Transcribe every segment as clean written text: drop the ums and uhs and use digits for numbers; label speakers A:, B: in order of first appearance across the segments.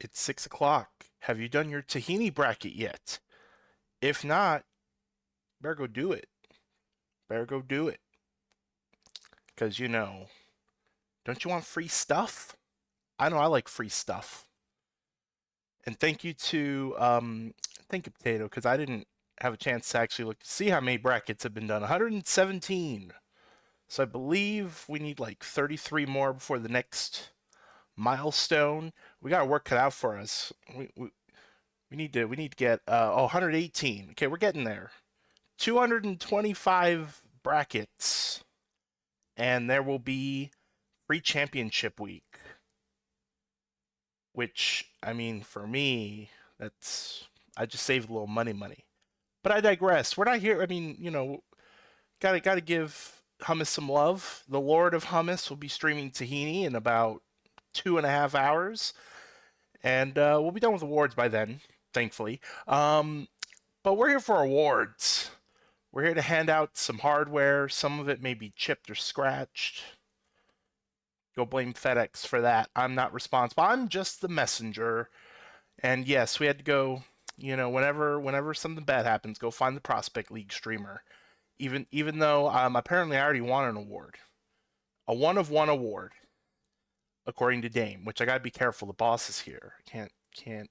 A: It's 6 o'clock. Have you done your tahini bracket yet? If not, better go do it. Better go do it. Because, don't you want free stuff? I know I like free stuff. And thank you, Potato, because I didn't have a chance to actually look to see how many brackets have been done. 117. So I believe we need like 33 more before the next milestone. We got work cut out for us. We need to get 118. Okay, we're getting there. 225 brackets, and there will be free championship week. Which, I mean, for me, that's I just saved a little money. But I digress. We're not here. I mean, gotta give hummus some love. The Lord of Hummus will be streaming Tahini in about 2.5 hours, and we'll be done with awards by then, thankfully. But we're here for awards. We're here to hand out some hardware. Some of it may be chipped or scratched. Go blame FedEx for that. I'm not responsible. I'm just the messenger. And yes, we had to go, whenever something bad happens, go find the Prospect League streamer. Even though apparently I already won an award. A one of one award, according to Dame, which I gotta be careful. The boss is here. I can't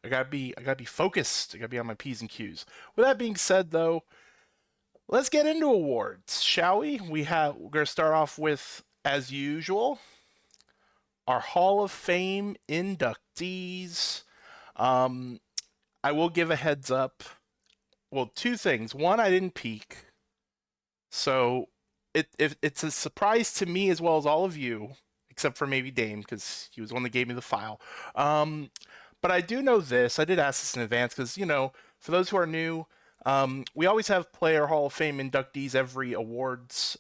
A: I gotta be focused. I gotta be on my P's and Q's. With that being said though, let's get into awards, shall we? We're gonna start off with, as usual, our Hall of Fame inductees. Um, I will give a heads up. Well, two things. One, I didn't peek, so it's a surprise to me as well as all of you, except for maybe Dame because he was the one that gave me the file. Um, but I do know this. I did ask this in advance because for those who are new, we always have Player Hall of Fame inductees every awards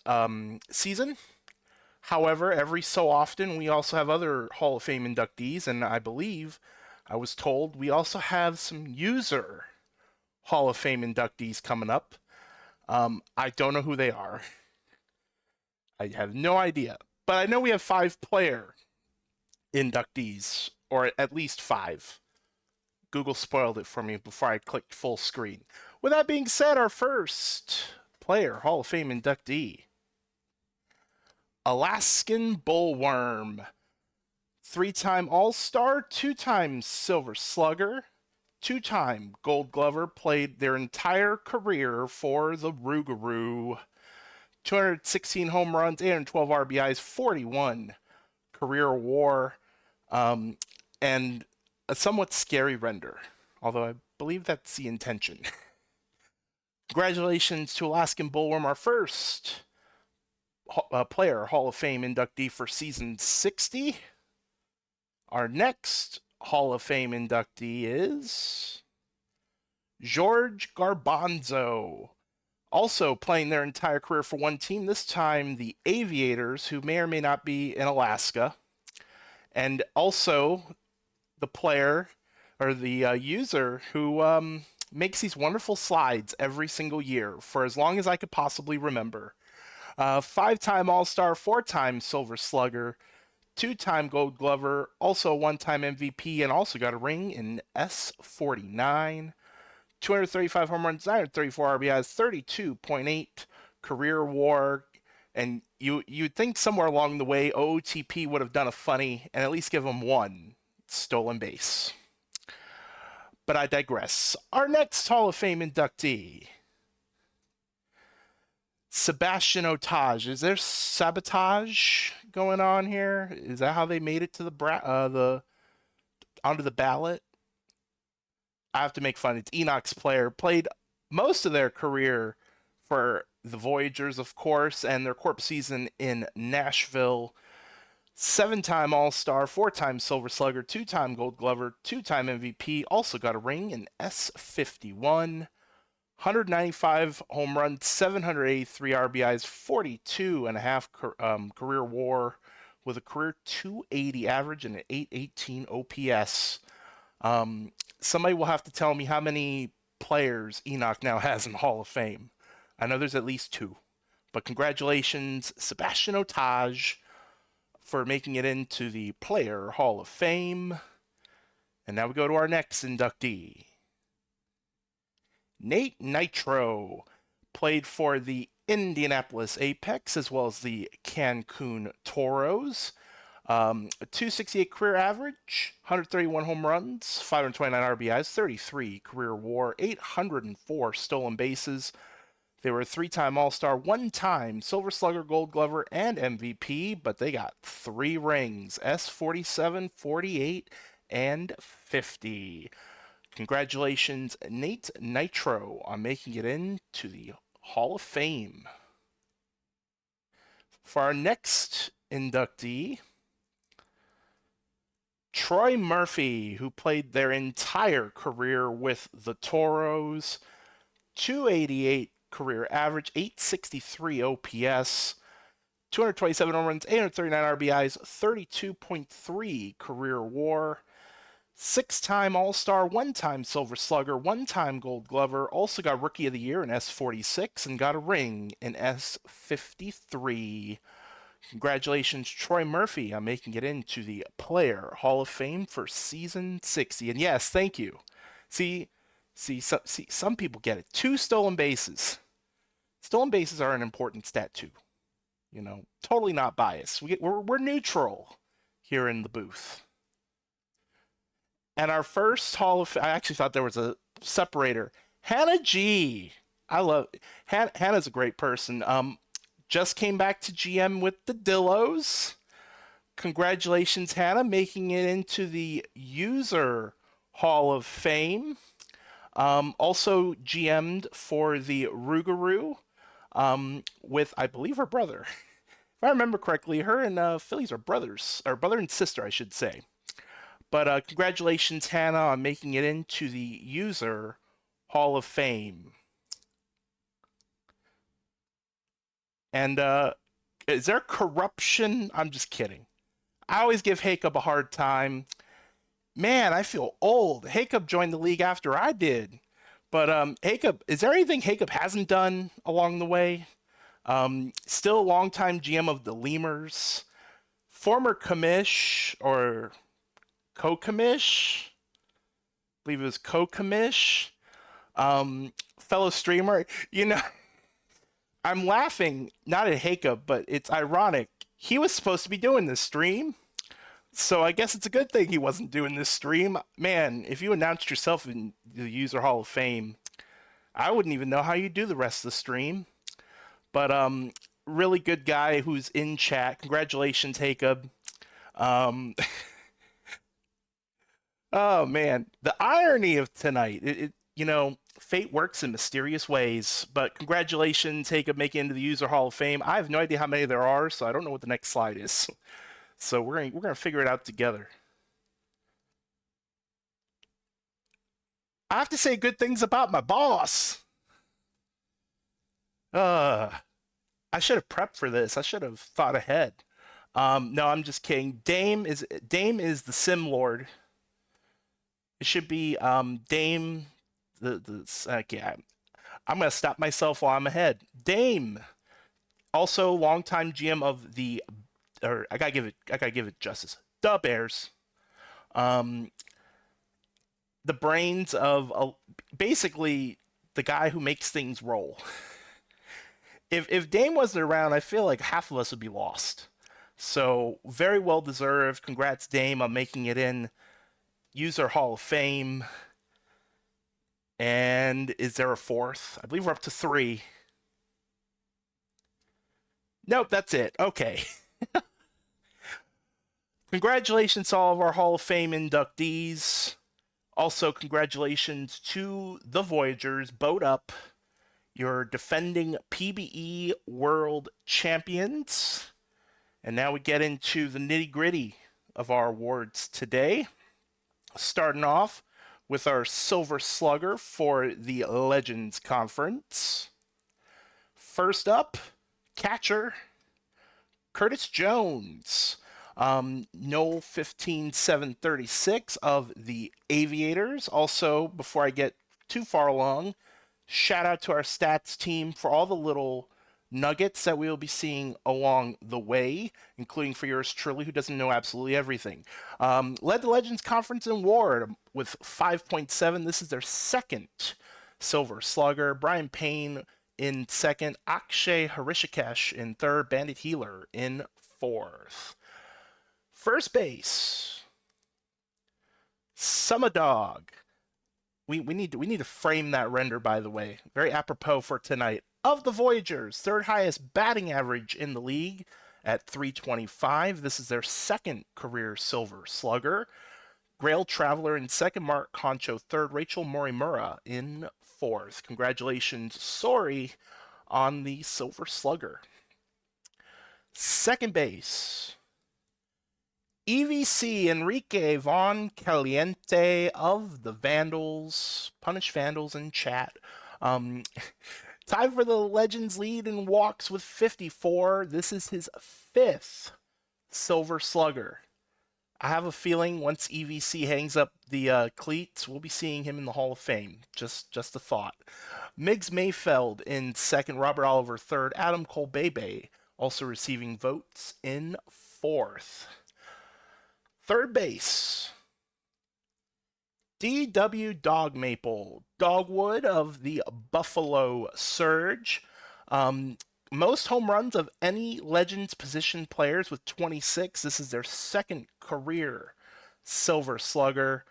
A: season. However, every so often, we also have other Hall of Fame inductees, and I believe I was told we also have some user Hall of Fame inductees coming up. I don't know who they are. I have no idea. But I know we have 5 player inductees, or at least 5. Google spoiled it for me before I clicked full screen. With that being said, our first player Hall of Fame inductee, Alaskan Bullworm. 3-time All-Star, 2-time Silver Slugger, 2-time Gold Glover, played their entire career for the Rougarou. 216 home runs, 812 RBIs, 41 career WAR, and a somewhat scary render, although I believe that's the intention. Congratulations to Alaskan Bullworm, our first player Hall of Fame inductee for season 60. Our next Hall of Fame inductee is George Garbanzo, also playing their entire career for one team, this time the Aviators, who may or may not be in Alaska, and also the player or the user who makes these wonderful slides every single year for as long as I could possibly remember. 5-time All-Star, 4-time Silver Slugger, 2-time Gold Glover, also a 1-time MVP, and also got a ring in S49. 235 home runs, 934 RBIs, 32.8 career WAR, and you'd think somewhere along the way OOTP would have done a funny and at least give him one stolen base. But I digress. Our next Hall of Fame inductee, Sebastian Otage. Is there sabotage going on here? Is that how they made it to the onto the ballot? I have to make fun. It's Enoch's player. Played most of their career for the Voyagers, of course, and their corp season in Nashville. 7-time All-Star, 4-time Silver Slugger, 2-time Gold Glover, 2-time MVP. Also got a ring in S51. 195 home runs, 783 RBIs, 42 and a half career WAR, with a career 280 average and an 818 OPS. Somebody will have to tell me how many players Enoch now has in the Hall of Fame. I know there's at least 2. But congratulations, Sebastian Otage, for making it into the Player Hall of Fame. And now we go to our next inductee. Nate Nitro played for the Indianapolis Apex as well as the Cancun Toros. 268 career average, 131 home runs, 529 RBIs, 33 career WAR, 804 stolen bases. They were a three-time All-Star, one-time Silver Slugger, Gold Glover, and MVP, but they got 3 rings, S47, 48, and 50. Congratulations, Nate Nitro, on making it into the Hall of Fame. For our next inductee, Troy Murphy, who played their entire career with the Toros, 288 career average, 863 OPS, 227 home runs, 839 RBIs, 32.3 career WAR, 6-time All-Star, 1-time Silver Slugger, 1-time Gold Glover, also got Rookie of the Year in S46 and got a ring in S53. Congratulations, Troy Murphy, on making it into the Player Hall of Fame for season 60. And yes, thank you. See, some people get it. 2 stolen bases. Stolen bases are an important stat too. You know, totally not biased. We're neutral here in the booth. And our first Hall of I actually thought there was a separator. Hannah G. I love Hannah's a great person. Just came back to GM with the Dillos. Congratulations, Hannah, making it into the User Hall of Fame. Also GM'd for the Rougarou with, I believe, her brother. If I remember correctly, her and Phillies are brothers, or brother and sister, I should say. But congratulations, Hannah, on making it into the User Hall of Fame. And is there corruption? I'm just kidding. I always give Hakup a hard time. Man, I feel old. Hakup joined the league after I did. But Hakup, is there anything Hakup hasn't done along the way? Still a longtime GM of the Lemurs. Former commish, or co-commish? I believe it was co-commish. Fellow streamer. You know, I'm laughing, not at Hakup, but it's ironic. He was supposed to be doing this stream, so I guess it's a good thing he wasn't doing this stream. Man, if you announced yourself in the User Hall of Fame, I wouldn't even know how you do the rest of the stream. But really good guy who's in chat. Congratulations, Hakup. Oh man, the irony of tonight. You know, fate works in mysterious ways. But congratulations, Hakup, making it into the User Hall of Fame. I have no idea how many there are, so I don't know what the next slide is. So we're gonna figure it out together. I have to say good things about my boss. I should have prepped for this. I should have thought ahead. No, I'm just kidding. Dame is the Sim Lord. It should be Dame. Okay, I'm gonna stop myself while I'm ahead. Dame, also longtime GM of the, or I gotta give it justice. The Bears. The brains of basically the guy who makes things roll. If Dame wasn't around, I feel like half of us would be lost. So very well deserved. Congrats, Dame, on making it in User Hall of Fame. And is there a fourth? I believe we're up to 3. Nope, that's it. Okay. Congratulations to all of our Hall of Fame inductees. Also, congratulations to the Voyagers. Boat up. Your defending PBE World Champions. And now we get into the nitty-gritty of our awards today. Starting off with our Silver Slugger for the Legends Conference. First up, catcher, Curtis Jones. No 15-736 of the Aviators. Also, before I get too far along, shout out to our stats team for all the little nuggets that we will be seeing along the way, including for yours truly, who doesn't know absolutely everything. Led the Legends Conference in WAR with 5.7. This is their second Silver Slugger. Brian Payne in second. Akshay Harishikesh in third. Bandit Healer in fourth. First base, Summer Dog. We need to frame that render, by the way. Very apropos for tonight. Of the Voyagers, third highest batting average in the league at 325. This is their second career Silver Slugger. Grail Traveler in second, Mark Concho third, Rachel Morimura in fourth. Congratulations, Sorry, on the Silver Slugger. Second base, EVC Enrique Von Caliente of the Vandals. Punish Vandals in chat. Tied for the Legends lead in walks with 54. This is his fifth Silver Slugger. I have a feeling once EVC hangs up the cleats, we'll be seeing him in the Hall of Fame. Just a thought. Miggs Mayfeld in second, Robert Oliver third, Adam Colbebe also receiving votes in fourth. Third base, D.W. Dogmaple, Dogwood of the Buffalo Surge. Most home runs of any Legends position players with 26. This is their second career Silver Slugger.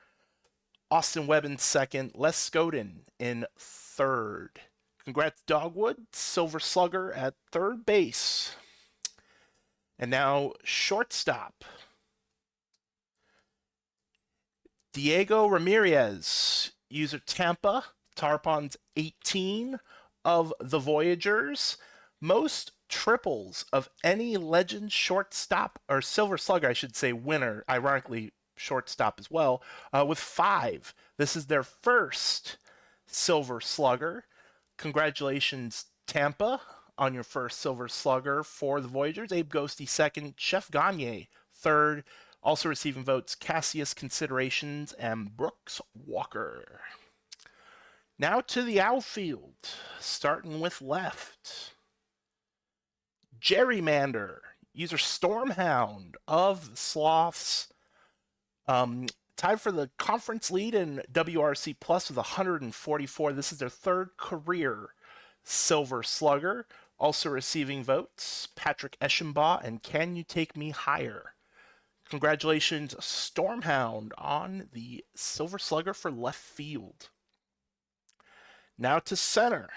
A: Austin Webb in second, Les Scoden in third. Congrats, Dogwood, Silver Slugger at third base. And now shortstop, Diego Ramirez, user Tampa, Tarpons 18 of the Voyagers. Most triples of any Legend shortstop, or Silver Slugger, I should say, winner, ironically, shortstop as well, with 5. This is their first Silver Slugger. Congratulations, Tampa, on your first Silver Slugger for the Voyagers. Abe Ghosty second, Chef Gagne third. Also receiving votes, Cassius Considerations and Brooks Walker. Now to the outfield, starting with left. Gerrymander, user Stormhound of the Sloths. Tied for the conference lead in WRC Plus with 144. This is their third career Silver Slugger. Also receiving votes, Patrick Eschenbaugh and Can You Take Me Higher. Congratulations, Stormhound, on the Silver Slugger for left field. Now to center.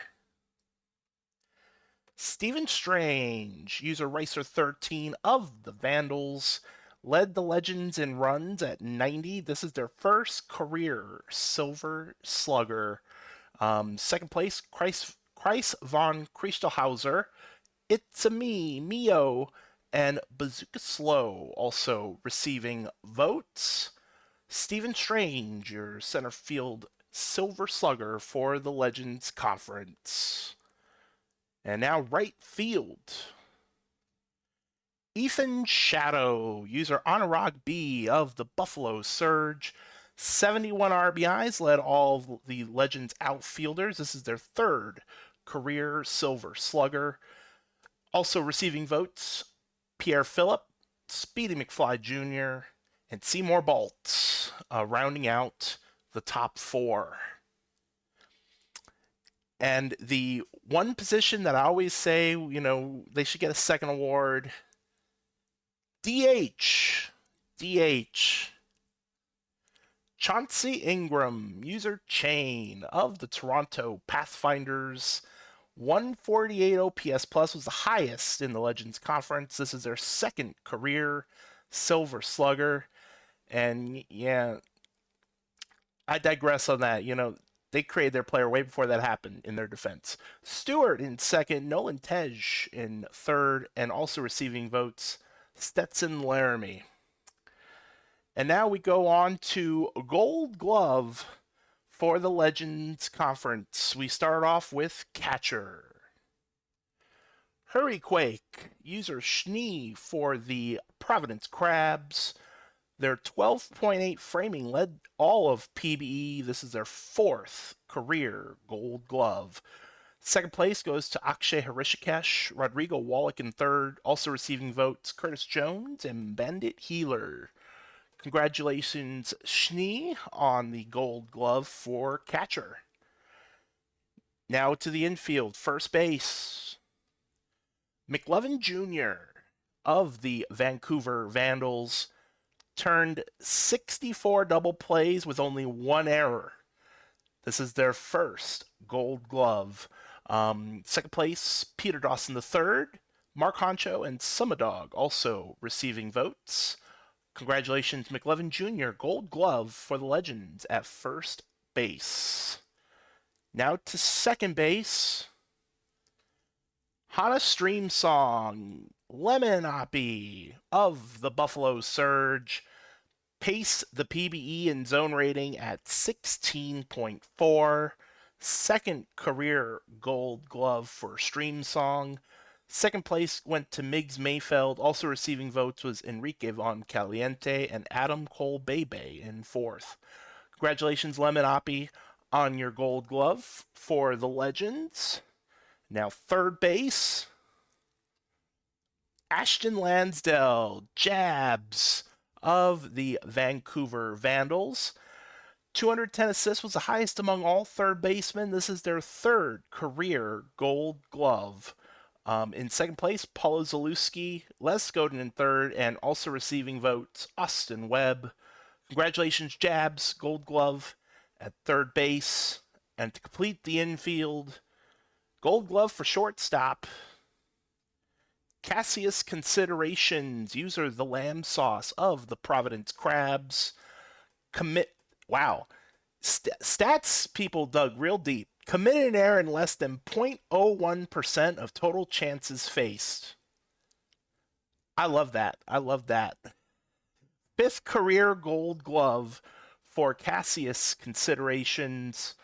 A: Stephen Strange, user Racer13 of the Vandals, led the Legends in runs at 90. This is their first career Silver Slugger. Second place, Kreis von Christelhauser, It's a Me, Mio, and Bazooka Slow also receiving votes. Stephen Strange, your center field Silver Slugger for the Legends Conference. And now right field. Ethan Shadow, user Anurag B of the Buffalo Surge. 71 RBIs, led all of the Legends outfielders. This is their third career Silver Slugger. Also receiving votes, Pierre Phillip, Speedy McFly Jr., and Seymour Bolt, rounding out the top 4. And the one position that I always say, they should get a second award, DH. Chauncey Ingram, user Chain of the Toronto Pathfinders. 148 OPS plus was the highest in the Legends Conference. This is their second career Silver Slugger. And yeah, I digress on that. They created their player way before that happened in their defense. Stewart in second, Nolan Tej in third, and also receiving votes, Stetson Laramie. And now we go on to Gold Glove for the Legends Conference. We start off with catcher. Hurryquake, user Schnee for the Providence Crabs. Their 12.8 framing led all of PBE. This is their fourth career Gold Glove. Second place goes to Akshay Harishikesh, Rodrigo Wallach in third, also receiving votes Curtis Jones and Bandit Healer. Congratulations, Schnee, on the gold glove for catcher. Now to the infield, first base. McLovin Jr. of the Vancouver Vandals turned 64 double plays with only one error. This is their first gold glove. Second place, Peter Dawson III, Mark Honcho, and Sumadog also receiving votes. Congratulations, McLovin Jr., gold glove for the Legends at first base. Now to second base. Hana Stream Song, Lemon Oppie of the Buffalo Surge, pace the PBE in zone rating at 16.4. Second career gold glove for Stream Song. Second place went to Miggs Mayfeld. Also receiving votes was Enrique Von Caliente and Adam Cole Bebe in fourth. Congratulations, Lemon Oppie, on your gold glove for the Legends. Now, third base, Ashton Lansdale, Jabs of the Vancouver Vandals. 210 assists was the highest among all third basemen. This is their third career gold glove. In second place, Paulo Zalewski, Les Godin in third, and also receiving votes, Austin Webb. Congratulations, Jabs, gold glove at third base. And to complete the infield, gold glove for shortstop, Cassius Considerations, user the lamb sauce of the Providence Crabs. Wow. Stats people dug real deep. Committed an error in less than 0.01% of total chances faced. I love that. I love that. Fifth career gold glove for Cassius Considerations.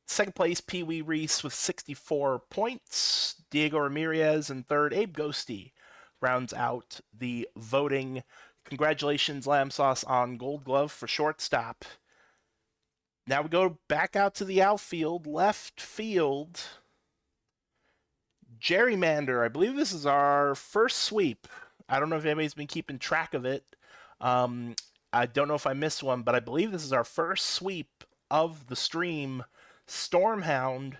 A: Second place, Pee Wee Reese with 64 points. Diego Ramirez in third. Abe Ghosty rounds out the voting. Congratulations, Lamb Sauce, on gold glove for shortstop. Now we go back out to the outfield, left field. Gerrymander. I believe this is our first sweep. I don't know if anybody's been keeping track of it. I don't know if I missed one, but I believe this is our first sweep of the stream. Stormhound,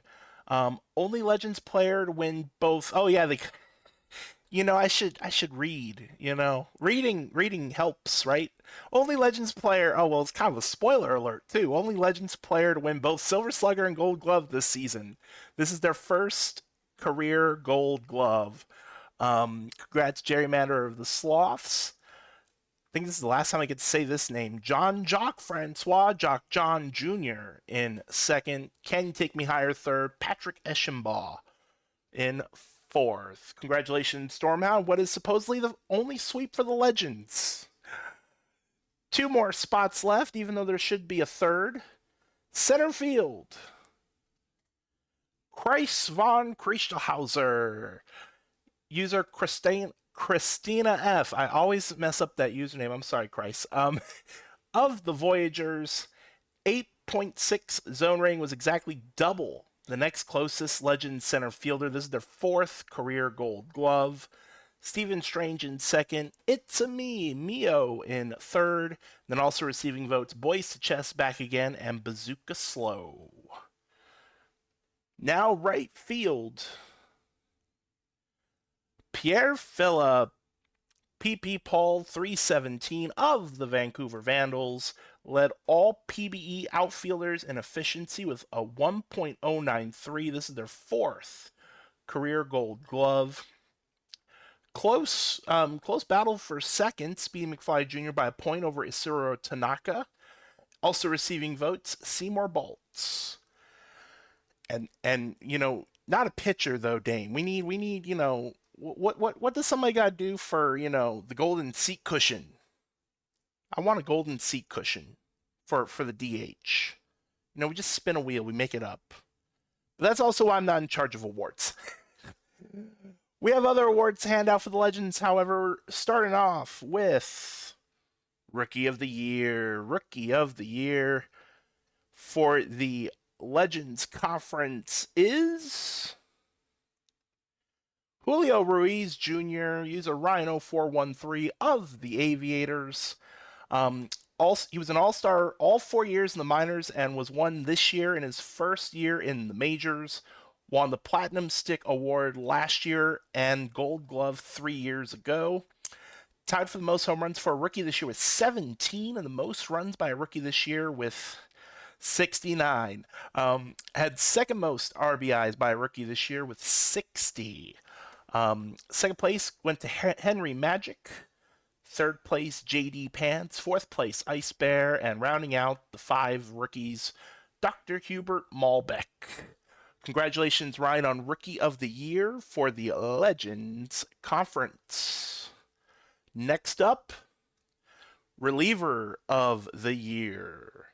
A: only Legends player to win both. Oh yeah, I should read. Reading helps, right? Only Legends player. Oh well, it's kind of a spoiler alert too. Only Legends player to win both Silver Slugger and Gold Glove this season. This is their first career Gold Glove. Congrats, Gerrymander of the Sloths. I think this is the last time I get to say this name. John Jock Francois Jock John Jr. in second. Can You Take Me Higher third. Patrick Eschenbaugh in fourth. Congratulations, Stormhound. What is supposedly the only sweep for the Legends. Two more spots left, even though there should be a third. Center field. Kreis von Christelhauser. User Christina F. I always mess up that username. I'm sorry, Kreis. Of the Voyagers, 8.6 zone rating was exactly double the next closest Legend center fielder. This is their fourth career gold glove. Stephen Strange in second. It's a me, Mio in third. Then also receiving votes, Boys to Chest back again, and Bazooka Slow. Now right field. Pierre Philip, PP Paul 317 of the Vancouver Vandals, led all PBE outfielders in efficiency with a 1.093. This is their fourth career gold glove. Close battle for second, Speedy McFly Jr. by a point over Isuro Tanaka. Also receiving votes, Seymour Bolts. And not a pitcher though, Dane. We need what does somebody got to do for, the golden seat cushion? I want a golden seat cushion for the DH. We just spin a wheel, we make it up. But that's also why I'm not in charge of awards. We have other awards to hand out for the Legends, however, starting off with Rookie of the Year. Rookie of the Year for the Legends Conference is Julio Ruiz Jr., user Rhino413 of the Aviators. He was an all-star all 4 years in the minors and was won this year in his first year in the majors. Won the Platinum Stick Award last year and Gold Glove 3 years ago. Tied for the most home runs for a rookie this year with 17, and the most runs by a rookie this year with 69. Had second most RBIs by a rookie this year with 60. Second place went to Henry Magic. Third place, JD Pants. Fourth place, Ice Bear. And rounding out the 5 rookies, Dr. Hubert Malbec. Congratulations, Ryan, on Rookie of the Year for the Legends Conference. Next up, Reliever of the Year.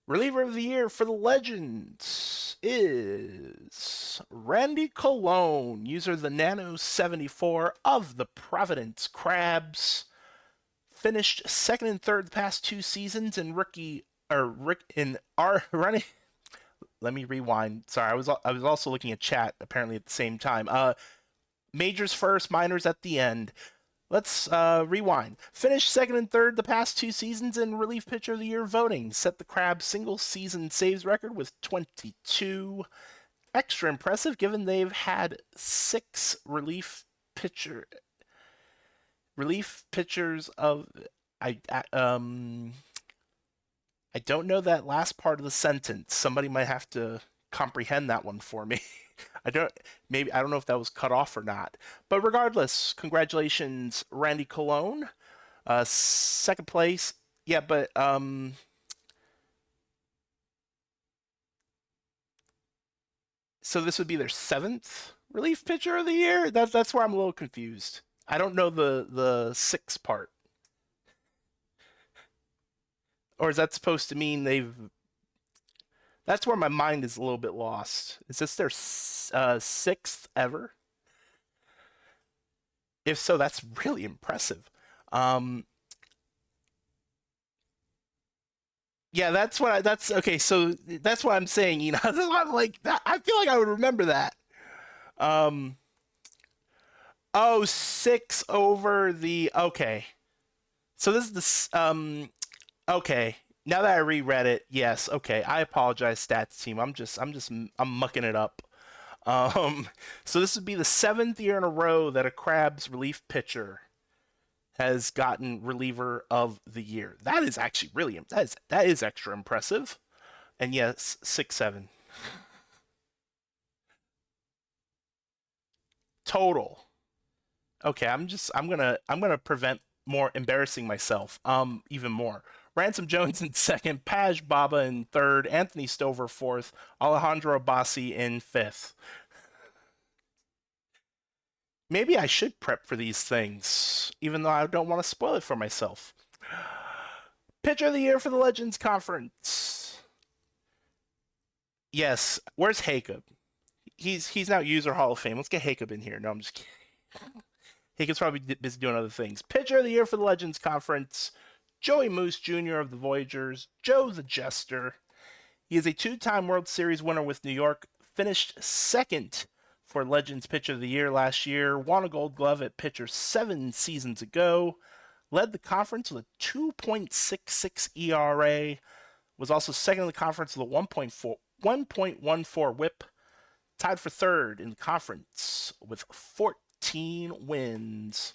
A: Reliever of the Year for the Legends is Randy Colon, user the Nano74 of the Providence Crabs. Finished second and third the past 2 seasons in running. Let me rewind. Sorry, I was also looking at chat apparently at the same time. Majors first, minors at the end. Let's rewind. Finished second and third the past 2 seasons in Relief Pitcher of the Year voting. Set the Crabs single season saves record with 22. Extra impressive given they've had 6 relief pitchers of I don't know that last part of the sentence. Somebody might have to comprehend that one for me. I don't know if that was cut off or not. But regardless, congratulations, Randy Colon. Second place. Yeah, but so this would be their 7th relief pitcher of the year? That's where I'm a little confused. I don't know the 6 part. Or is that supposed to mean they've... That's where my mind is a little bit lost. Is this their 6th ever? If so, that's really impressive. Yeah, that's okay. So that's what I'm saying. I'm like that. I feel like I would remember that. Um, oh, 6 over the okay. So this is okay. Now that I reread it, yes, okay. I apologize, stats team. I'm mucking it up. So this would be the 7th year in a row that a Crabs relief pitcher has gotten reliever of the year. That is actually really that is extra impressive. And yes, 6-7 total. Okay, I'm gonna prevent more embarrassing myself. Even more. Ransom Jones in second, Paj Baba in third, Anthony Stover fourth, Alejandro Bassi in fifth. Maybe I should prep for these things, even though I don't want to spoil it for myself. Pitcher of the Year for the Legends Conference. Yes, where's Jacob? He's now user Hall of Fame. Let's get Jacob in here. No, I'm just kidding. Jacob's probably busy doing other things. Pitcher of the Year for the Legends Conference. Joey Moose Jr. of the Voyagers. Joe the Jester. He is a 2-time World Series winner with New York. Finished second for Legends Pitcher of the Year last year. Won a Gold Glove at pitcher 7 seasons ago. Led the conference with a 2.66 ERA. Was also second in the conference with a 1.14 whip. Tied for third in the conference with 14 wins.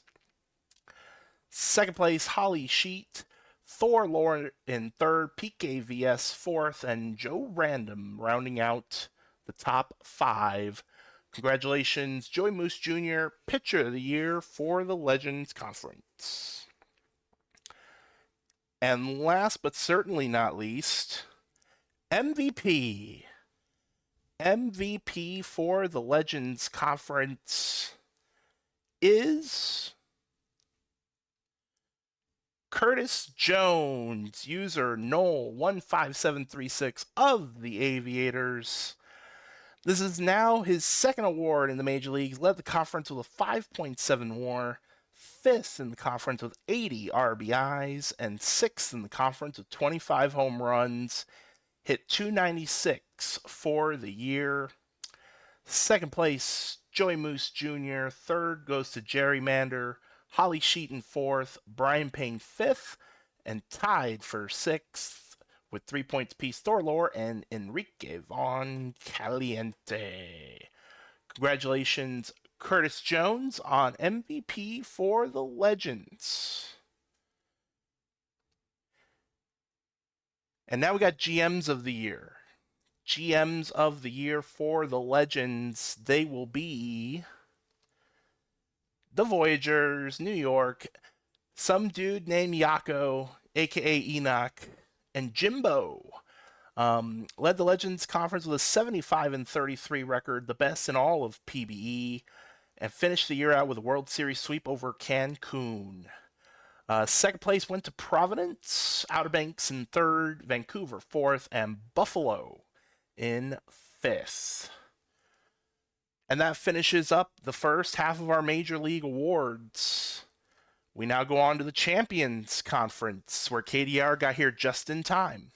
A: Second place, Holly Sheet. Thor Lauren in third, PK VS fourth, and Joe Random rounding out the top 5. Congratulations, Joey Moose Jr., Pitcher of the Year for the Legends Conference. And last but certainly not least, MVP. MVP for the Legends Conference is Curtis Jones, user Noel15736 of the Aviators. This is now his 2nd award in the major leagues. Led the conference with a 5.7 WAR, 5th in the conference with 80 RBIs, and 6th in the conference with 25 home runs. hit 296 for the year. Second place, Joey Moose Jr. Third goes to Gerrymander. Holly Sheeton fourth. Brian Payne fifth. And tied for sixth with 3 points Peace Thorlor and Enrique Von Caliente. Congratulations, Curtis Jones, on MVP for the Legends. And now we got GMs of the year. GMs of the year for the Legends, they will be the Voyagers, New York, some dude named Yako, aka Enoch, and Jimbo. Led the Legends Conference with a 75-33 record, the best in all of PBE, and finished the year out with a World Series sweep over Cancun. Second place went to Providence, Outer Banks in third, Vancouver fourth, and Buffalo in fifth. And that finishes up the first half of our Major League Awards. We now go on to the Champions Conference, where KDR got here just in time.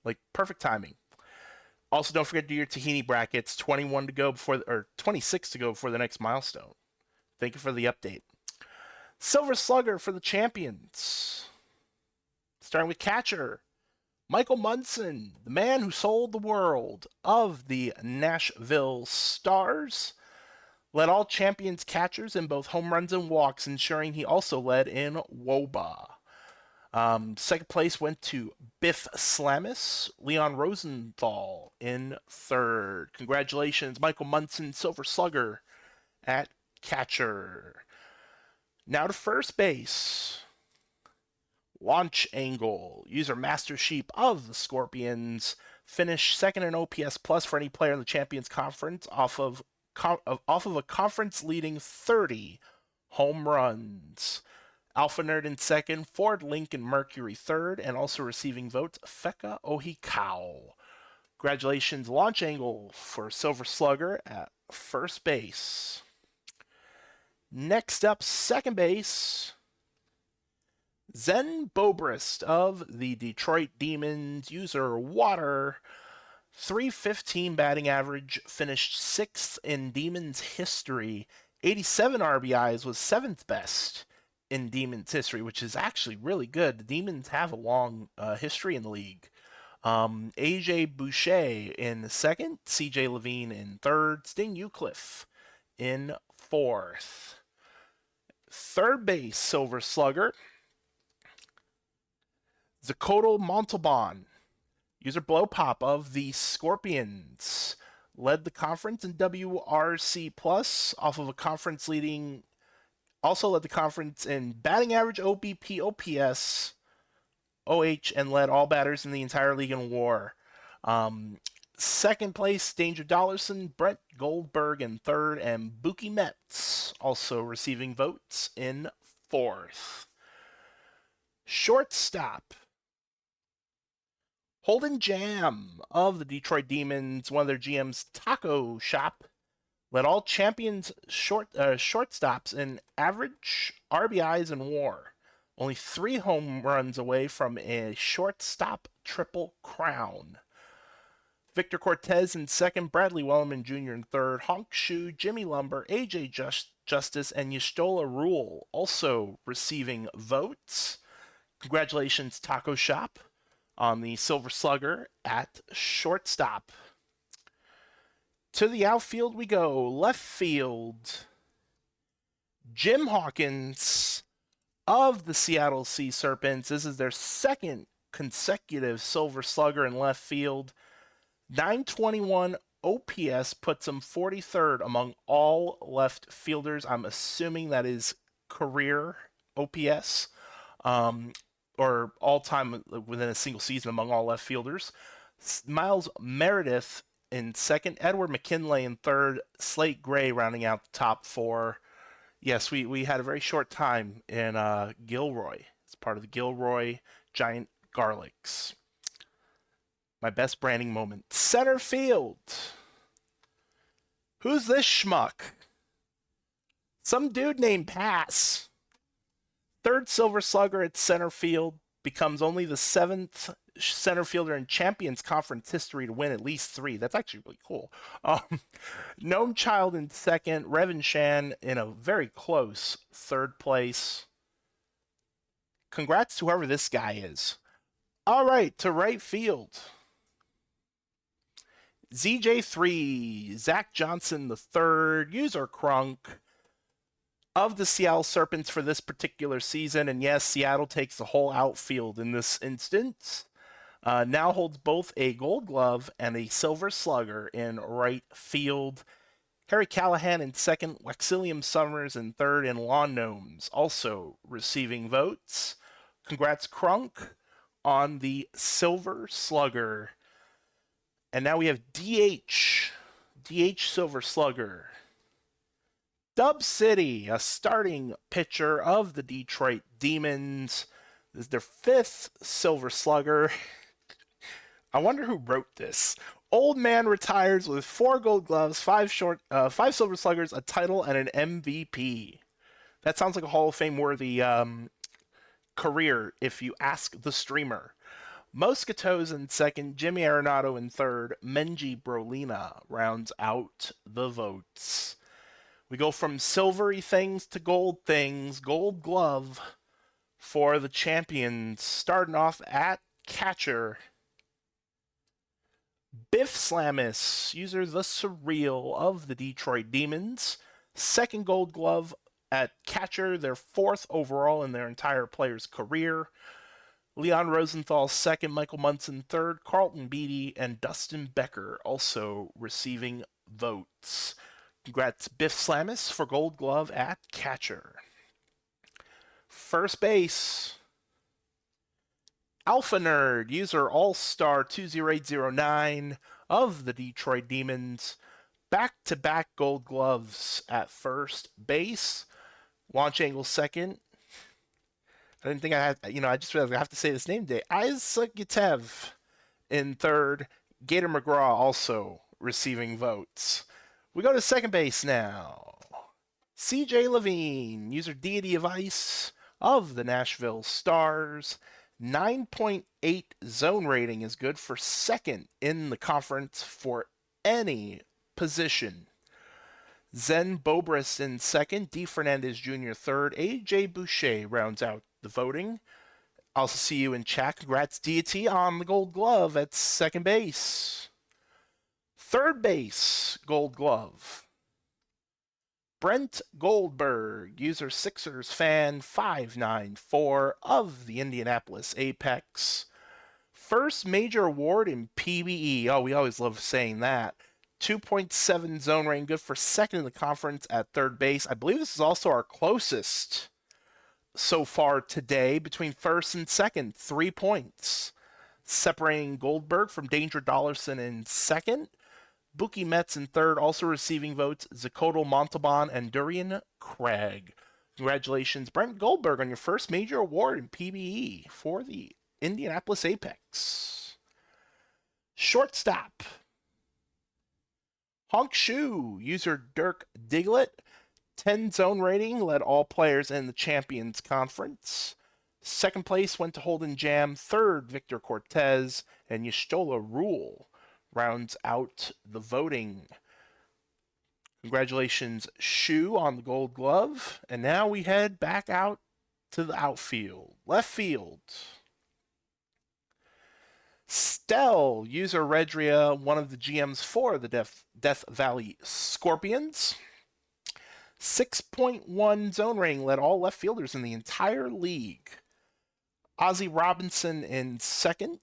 A: Like, perfect timing. Also, don't forget to do your Tahini brackets. 21 to go before, or 26 to go before the next milestone. Thank you for the update. Silver Slugger for the champions. Starting with catcher, Michael Munson, the man who sold the world of the Nashville Stars. Led all champions catchers in both home runs and walks, ensuring he also led in WOBA. Second place went to Biff Slamis, Leon Rosenthal in third. Congratulations, Michael Munson, Silver Slugger at catcher. Now to first base. Launch Angle, user Master Sheep of the Scorpions, finished second in OPS plus for any player in the Champions Conference off of a conference-leading 30 home runs. Alpha Nerd in second, Ford Lincoln Mercury third, and also receiving votes, Feka Ohikao. Congratulations, Launch Angle, for Silver Slugger at first base. Next up, second base. Zen Bobrist of the Detroit Demons, user Water, 315 batting average, finished sixth in Demons history. 87 RBIs, was seventh best in Demons history, which is actually really good. The Demons have a long history in the league. AJ Boucher in second, CJ Levine in third, Sting Eucliffe in fourth. Third base, Silver Slugger, Zakoto Montalban, user Blowpop of the Scorpions, led the conference in WRC Plus off of a conference leading. Also led the conference in batting average, OBP, OPS, OH, and led all batters in the entire league in WAR. Second place, Danger Dollarson, Brett Goldberg in third, and Buki Metz also receiving votes in fourth. Shortstop, Holden Jam of the Detroit Demons, one of their GM's Taco Shop, led all champions shortstops in average, RBIs, and WAR. Only 3 home runs away from a shortstop triple crown. Victor Cortez in second, Bradley Wellman Jr. in third, Honk Shu, Jimmy Lumber, AJ Justice, and Yestola Rule also receiving votes. Congratulations, Taco Shop, on the Silver Slugger at shortstop. To the outfield we go. Left field, Jim Hawkins of the Seattle Sea Serpents. This is their second consecutive Silver Slugger in left field. 921 OPS puts them 43rd among all left fielders. I'm assuming that is career OPS, or all-time within a single season among all left fielders. Miles Meredith in second, Edward McKinley in third, Slate Gray rounding out the top 4. Yes, we had a very short time in Gilroy. It's part of the Gilroy Giant Garlics. My best branding moment. Center field. Who's this schmuck? Some dude named Pass. Third Silver Slugger at center field. becomes only the 7th center fielder in Champions Conference history to win at least 3. That's actually really cool. Gnome Child in second, Revan Shan in a very close third place. Congrats to whoever this guy is. All right, to right field. ZJ3, Zach Johnson the third, user Crunk of the Seattle Serpents for this particular season. And yes, Seattle takes the whole outfield in this instance. Now holds both a Gold Glove and a Silver Slugger in right field. Harry Callahan in second, Waxilium Summers in third, and Lawn Gnomes also receiving votes. Congrats, Crunk, on the Silver Slugger. And now we have DH Silver Slugger. Dub City, a starting pitcher of the Detroit Demons. This is their 5th Silver Slugger. I wonder who wrote this. Old man retires with 4 Gold Gloves, 5 Silver Sluggers, a title, and an MVP. That sounds like a Hall of Fame worthy career if you ask the streamer. Mosquitoes in second, Jimmy Arenado in third, Menji Brolina rounds out the votes. We go from silvery things to gold things. Gold Glove for the champions, starting off at catcher. Biff Slamis, user The Surreal of the Detroit Demons. Second Gold Glove at catcher, their 4th overall in their entire player's career. Leon Rosenthal second, Michael Munson third, Carlton Beatty, and Dustin Becker also receiving votes. Congrats, Biff Slamis, for Gold Glove at catcher. First base, Alpha Nerd, user All-Star 20809 of the Detroit Demons. Back-to-back Gold Gloves at first base. Launch angle second. I didn't think I had, I just realized I have to say this name today. Isaac Yatev in third. Gator McGraw also receiving votes. We go to second base now. CJ Levine, user Deity of Ice of the Nashville Stars. 9.8 zone rating is good for second in the conference for any position. Zen Bobris in second, D. Fernandez Jr. third, AJ Boucher rounds out the voting. Also see you in chat. Congrats, Deity, on the Gold Glove at second base. Third base, Gold Glove. Brent Goldberg, user Sixers fan 594 of the Indianapolis Apex. First major award in PBE. Oh, we always love saying that. 2.7 zone rating, good for second in the conference at third base. I believe this is also our closest so far today between first and second. 3 points. Separating Goldberg from Danger Dollarson in second. Buki Metz in third, also receiving votes, Zakoto Montalban and Durian Craig. Congratulations, Brent Goldberg, on your first major award in PBE for the Indianapolis Apex. Shortstop, Honk Shu, user Dirk Diglett, 10 zone rating, led all players in the Champions Conference. Second place went to Holden Jam, third Victor Cortez, and Yashtola Rule rounds out the voting. Congratulations, Shu, on the Gold Glove. And now we head back out to the outfield. Left field. Stell, user Redria, one of the GMs for the Death Valley Scorpions. 6.1 zone rating, led all left fielders in the entire league. Ozzie Robinson in second.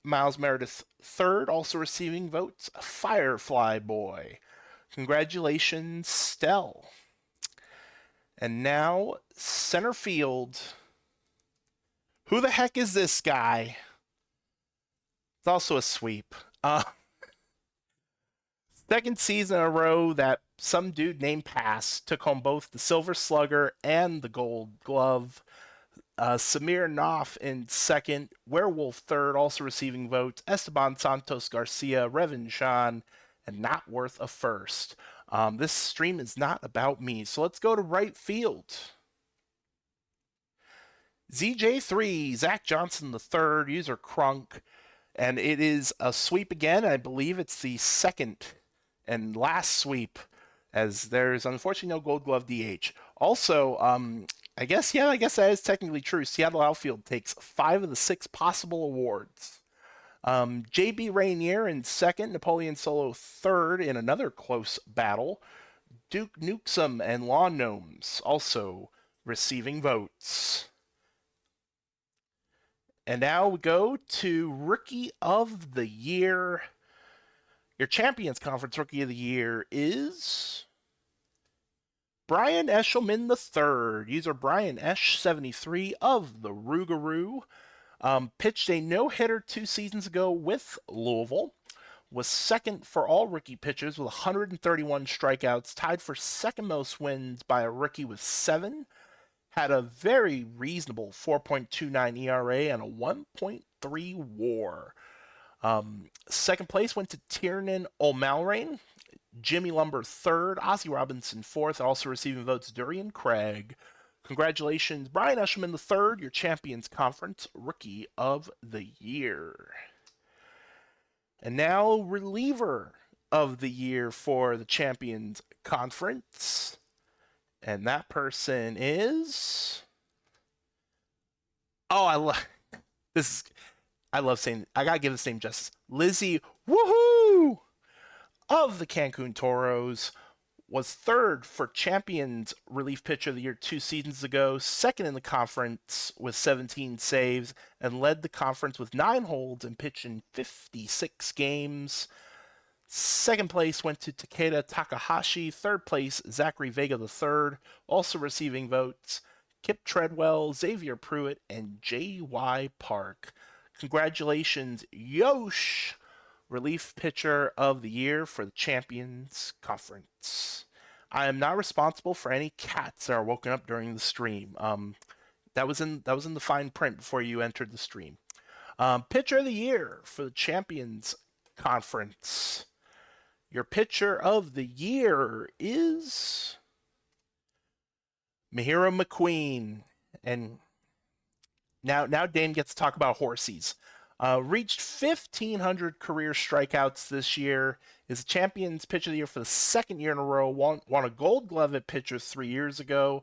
A: Miles Meredith third, also receiving votes. Firefly Boy. Congratulations, Stell. And now, center field. Who the heck is this guy? It's also a sweep. Second season in a row that some dude named Pass took home both the Silver Slugger and the Gold Glove. Samir Knopf in second, Werewolf third, also receiving votes, Esteban Santos Garcia, Revan Sean, and Not Worth a First. This stream is not about me, so let's go to right field. ZJ3, Zach Johnson the third, user Crunk, and it is a sweep again. I believe it's the second and last sweep, as there's unfortunately no Gold Glove DH. Also, I guess that is technically true. Seattle outfield takes 5 of the 6 possible awards. JB Rainier in second, Napoleon Solo third in another close battle. Duke Nukesum and Lawn Gnomes also receiving votes. And now we go to Rookie of the Year. Your Champions Conference Rookie of the Year is Brian Eshelman III, user Brian Esh73 of the Rougarou. Pitched a no-hitter 2 seasons ago with Louisville. Was second for all rookie pitchers with 131 strikeouts, tied for second most wins by a rookie with 7. Had a very reasonable 4.29 ERA and a 1.3 WAR. Second place went to Tiernan O'Malrain, Jimmy Lumber third, Ozzie Robinson fourth, also receiving votes Durian Craig. Congratulations, Brian Eshelman III, your Champions Conference Rookie of the Year. And now, reliever of the year for the Champions Conference. And that person is... Oh, I love saying... I gotta give this name justice. Lizzie Woohoo! Of the Cancun Toros. Was third for Champions Relief Pitcher of the Year 2 seasons ago, second in the conference with 17 saves, and led the conference with 9 holds and pitched in 56 games. Second place went to Takeda Takahashi. Third place, Zachary Vega III, also receiving votes Kip Treadwell, Xavier Pruitt, and J.Y. Park. Congratulations, Yosh! Relief Pitcher of the Year for the Champions Conference. I am not responsible for any cats that are woken up during the stream. That was in the fine print before you entered the stream. Pitcher of the Year for the Champions Conference. Your Pitcher of the Year is Mihiro McQueen. And now Dane gets to talk about horsies. Reached 1,500 career strikeouts this year. Is a Champions Pitcher of the Year for the second year in a row. Won a Gold Glove at pitcher 3 years ago.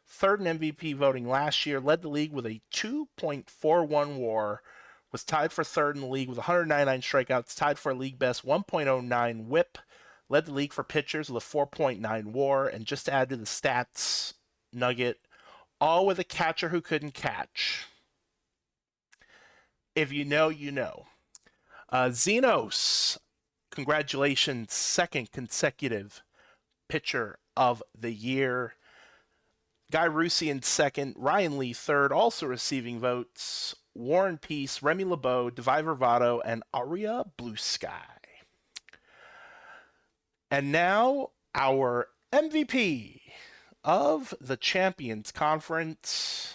A: Third in MVP voting last year. Led the league with a 2.41 WAR. Was tied for third in the league with 199 strikeouts. Tied for a league best 1.09 WHIP. Led the league for pitchers with a 4.9 WAR. And just to add to the stats nugget, all with a catcher who couldn't catch. If you know, you know. Xenos, congratulations, second consecutive Pitcher of the Year. Guy Russi in second, Ryan Lee third, also receiving votes. Warren Peace, Remy LeBeau, Devi Vervado, and Aria Blue Sky. And now, our MVP of the Champions Conference.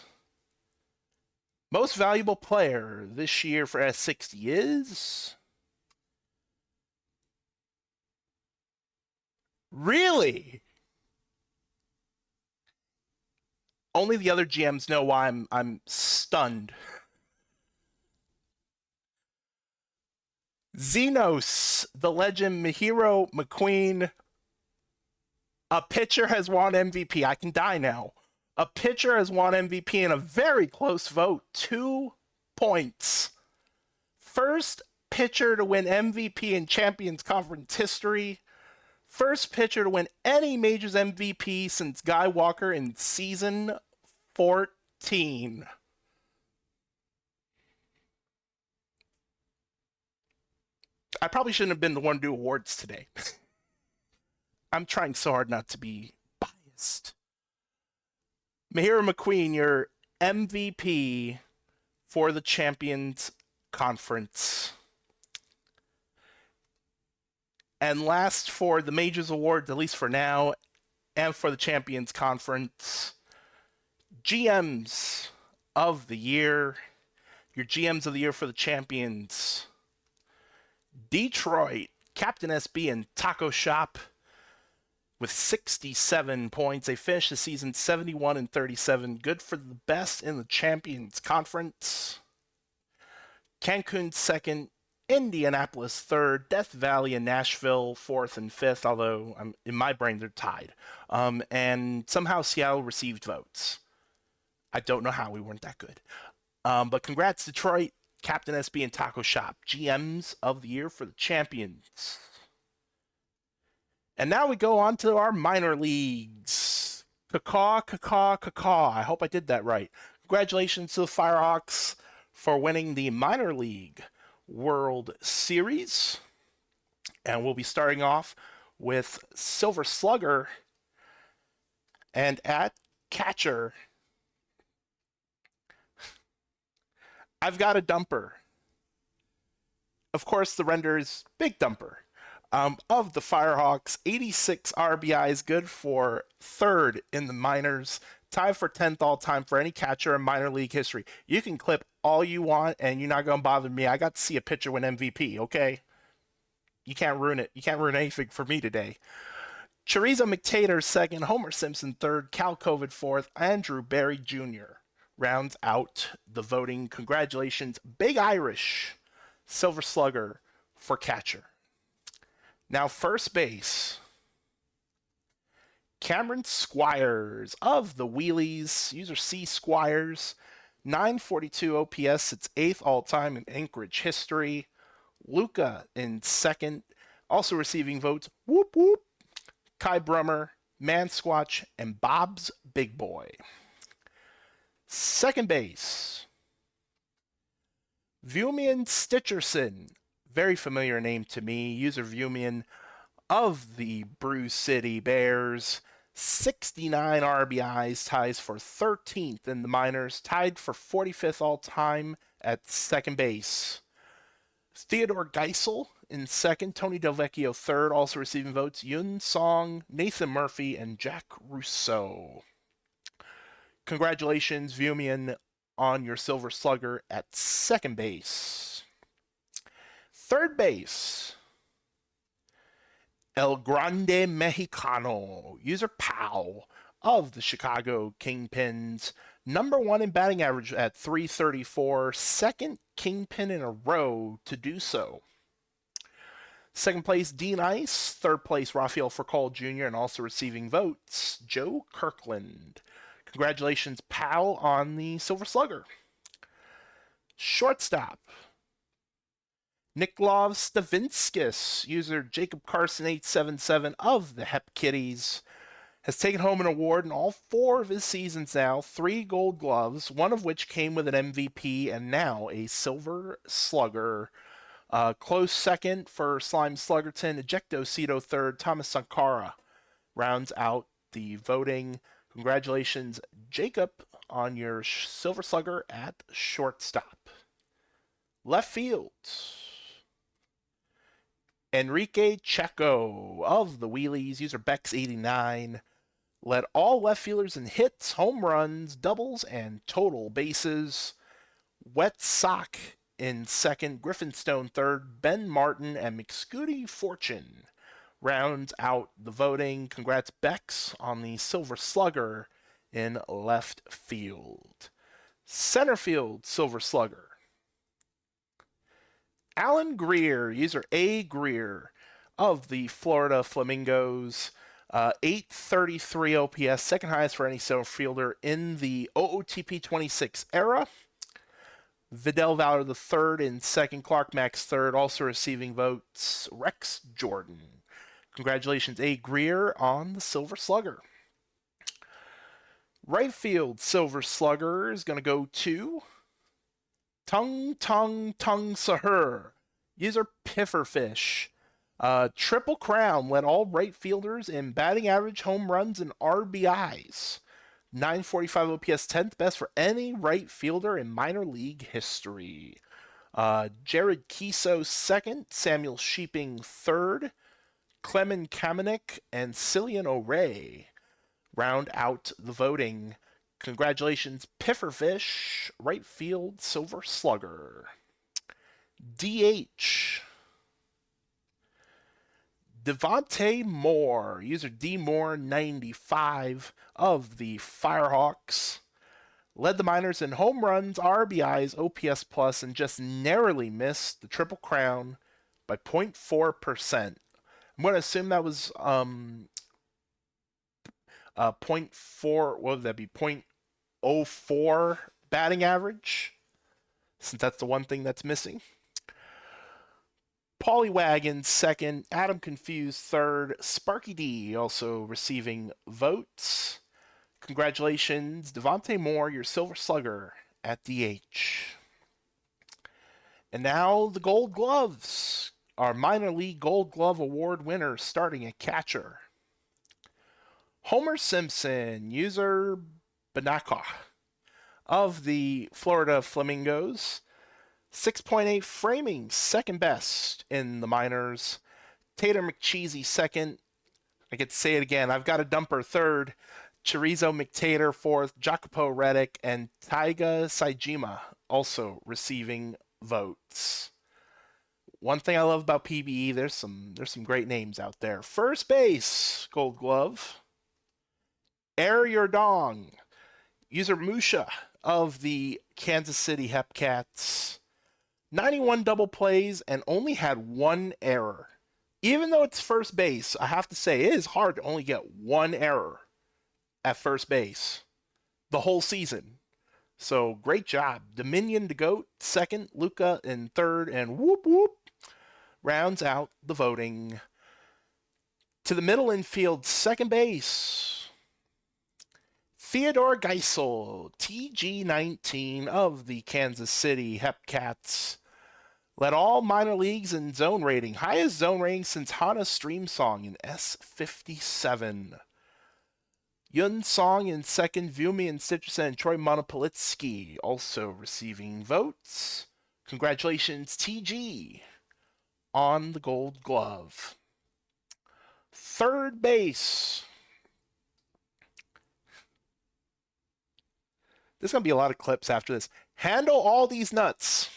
A: Most valuable player this year for S60 is... Really? Only the other GMs know why I'm stunned. Xenos, the legend Mihiro McQueen. A pitcher has won MVP. I can die now. A pitcher has won MVP in a very close vote. 2 points. First pitcher to win MVP in Champions Conference history. First pitcher to win any Majors MVP since Guy Walker in season 14. I probably shouldn't have been the one to do awards today. I'm trying so hard not to be biased. Mihiro McQueen, your MVP for the Champions Conference. And last for the Majors Awards, at least for now, and for the Champions Conference, GMs of the Year. Your GMs of the Year for the Champions. Detroit, Captain SB and Taco Shop. with 67 points. They finished the season 71-37. Good for the best in the Champions Conference. Cancun second, Indianapolis third, Death Valley and Nashville fourth and fifth, although in my brain they're tied. And somehow Seattle received votes. I don't know how we weren't that good. But congrats, Detroit, Captain SB, and Taco Shop, GMs of the year for the champions. And now we go on to our minor leagues. Caw. I hope I did that right. Congratulations to the Firehawks for winning the minor league World Series. And we'll be starting off with Silver Slugger. And at catcher, I've got a dumper. Of course, the render is Big Dumper. Of the Firehawks, 86 RBIs, good for third in the minors, tied for 10th all time for any catcher in minor league history. You can clip all you want, and you're not going to bother me. I got to see a pitcher win MVP, okay? You can't ruin it. You can't ruin anything for me today. Chorizo McTator second, Homer Simpson third, Cal Covid fourth, Andrew Barry Jr. rounds out the voting. Congratulations, Big Irish Silver Slugger for catcher. Now, first base, Cameron Squires of the Wheelies, user C Squires, 942 OPS, it's 8th all-time in Anchorage history. Luca in second, also receiving votes, whoop whoop, Kai Brummer, Man Squatch, and Bob's Big Boy. Second base, Vumian Stitcherson, very familiar name to me, user Vumian of the Brew City Bears, 69 RBIs, ties for 13th in the minors, tied for 45th all-time at second base. Theodore Geisel in second, Tony Delvecchio third, also receiving votes, Yun Song, Nathan Murphy, and Jack Rousseau. Congratulations, Vumian, on your Silver Slugger at second base. Third base, El Grande Mexicano, user Pow of the Chicago Kingpins, number one in batting average at .334, second Kingpin in a row to do so. Second place, Dean Ice. Third place, Rafael Furcal Jr., and also receiving votes, Joe Kirkland. Congratulations, Pow, on the Silver Slugger. Shortstop, Niklaus Stavinskis, user Jacob Carson 877 of the Hep Kitties, has taken home an award in all 4 of his seasons now, 3 Gold Gloves, one of which came with an MVP, and now a Silver Slugger. Close second for Slime Sluggerton, Ejectocito third, Thomas Sankara rounds out the voting. Congratulations, Jacob, on your Silver Slugger at shortstop. Left field, Enrique Checo of the Wheelies, user Bex89, led all left fielders in hits, home runs, doubles, and total bases. Wet Sock in second, Griffinstone third, Ben Martin and McScooty Fortune rounds out the voting. Congrats, Bex, on the Silver Slugger in left field. Center field, Silver Slugger, Alan Greer, user A. Greer of the Florida Flamingos, 833 OPS, second highest for any center fielder in the OOTP 26 era. Vidal Valor the third in second, Clark Max third, also receiving votes, Rex Jordan. Congratulations, A. Greer, on the Silver Slugger. Right field Silver Slugger is going to go to Tung Sahur, user Pifferfish. Triple Crown led all right fielders in batting average, home runs, and RBIs. 945 OPS, 10th best for any right fielder in minor league history. Jared Kiso second, Samuel Sheeping third, Clemen Kamenik and Cillian O'Ray round out the voting. Congratulations, Pifferfish, right field Silver Slugger. DH, Devontae Moore, user DMoore95 of the Firehawks, led the minors in home runs, RBIs, OPS plus, and just narrowly missed the Triple Crown by 0.4%. I'm going to assume that was 0.4, what would that be, 0.04 batting average, since that's the one thing that's missing. Pollywagon second, Adam Confused third, Sparky D also receiving votes. Congratulations, Devontae Moore, your Silver Slugger at DH. And now the Gold Gloves. Our minor league Gold Glove Award winner starting at catcher. Homer Simpson, user Banaka of the Florida Flamingos. 6.8 framing, second best in the minors. Tater McCheesy second. I get to say it again. I've got a dumper third. Chorizo McTater fourth. Jacopo Reddick and Taiga Saijima also receiving votes. One thing I love about PBE, there's some great names out there. First base, Gold Glove. Air Your Dong. User Musha of the Kansas City Hepcats. 91 double plays and only had one error. Even though it's first base, I have to say it is hard to only get one error at first base the whole season. So great job. Dominion to Goat second, Luca in third, and whoop whoop rounds out the voting. To the middle infield, second base, Theodore Geisel, TG19 of the Kansas City Hepcats, led all minor leagues in zone rating, highest zone rating since Hana Stream Song in S57. Yun Song in second, Vumi and Citrus, and Troy Monopolitsky also receiving votes. Congratulations, TG, on the Gold Glove. Third base. There's going to be a lot of clips after this. Handle all these nuts.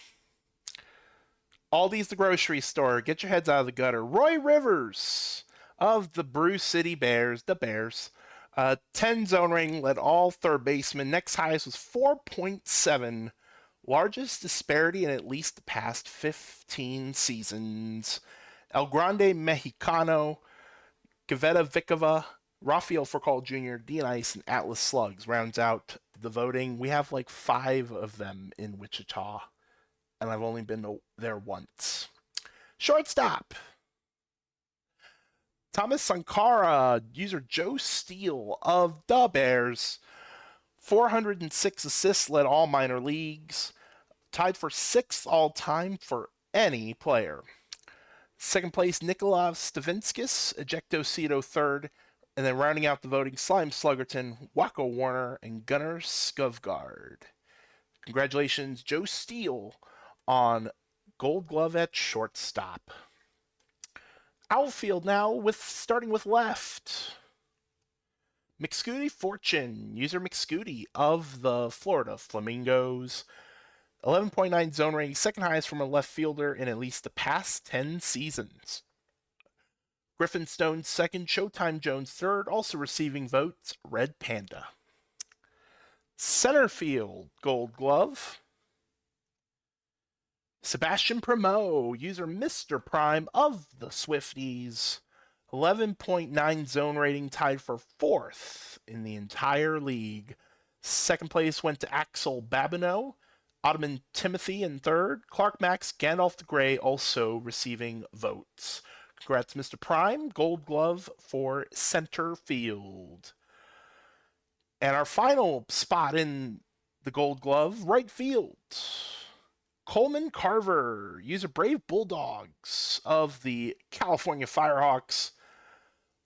A: Aldi's the grocery store. Get your heads out of the gutter. Roy Rivers of the Brew City Bears, the Bears. 10 zone rating, led all third basemen. Next highest was 4.7. Largest disparity in at least the past 15 seasons. El Grande Mexicano, Gaveta Vikova, Rafael Furcal Jr., Dean Ice, and Atlas Slugs rounds out the voting. We have like 5 of them in Wichita, and I've only been there once. Shortstop, Thomas Sankara, user Joe Steele of the Bears. 406 assists, led all minor leagues. Tied for 6th all-time for any player. Second place, Nikolai Stavinskis, Ejectocito third. And then rounding out the voting, Slime Sluggerton, Wacko Warner, and Gunnar Skovgard. Congratulations, Joe Steele, on Gold Glove at shortstop. Outfield now, starting with left. McScooty Fortune, user McScooty of the Florida Flamingos. 11.9 zone rating, second highest from a left fielder in at least the past 10 seasons. Griffin Stone second, Showtime Jones third, also receiving votes, Red Panda. Center field, Gold Glove. Sebastian Primo, user Mr. Prime of the Swifties. 11.9 zone rating, tied for 4th in the entire league. Second place went to Axel Babineau. Ottoman Timothy in third. Clark Max, Gandalf the Grey also receiving votes. Congrats, Mr. Prime. Gold Glove for center field. And our final spot in the Gold Glove, right field. Coleman Carver, user Brave Bulldogs of the California Firehawks,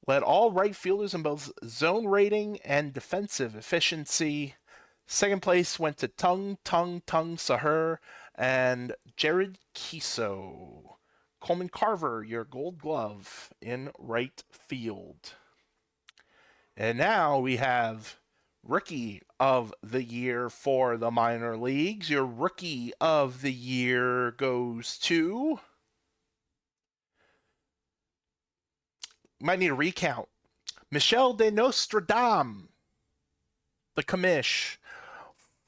A: led all right fielders in both zone rating and defensive efficiency. Second place went to Tung Sahur and Jared Kiso. Coleman Carver, your Gold Glove in right field. And now we have Rookie of the Year for the minor leagues. Your Rookie of the Year goes to Might need a recount. Michel de Nostradam, the commish.